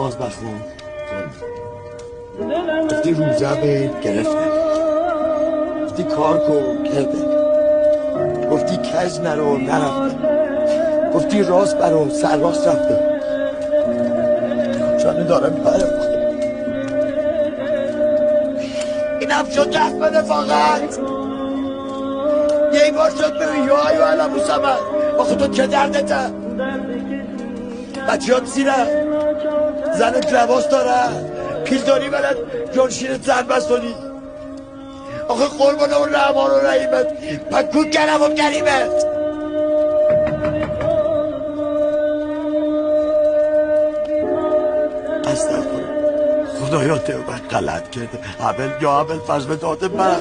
نماز بخون. گفتی روزه به گرفته، گفتی کار کن کرده، گفتی کج نرو نرفته، گفتی راست برو سر راست رفته. جانه دارم بره اینم شد دست بده فقط یه بار شد ببین یا ایو علمو سمن آخه تو چه دردته؟ بچه هات زیره زنت لباس داره پیل داری بلد جانشینت زن بستانی آخه قربان اون رحمان و رحیمت پکوک کنم و کریمت. استغفر خدایا تو من غلط کرده. اول یا اول فضل داده من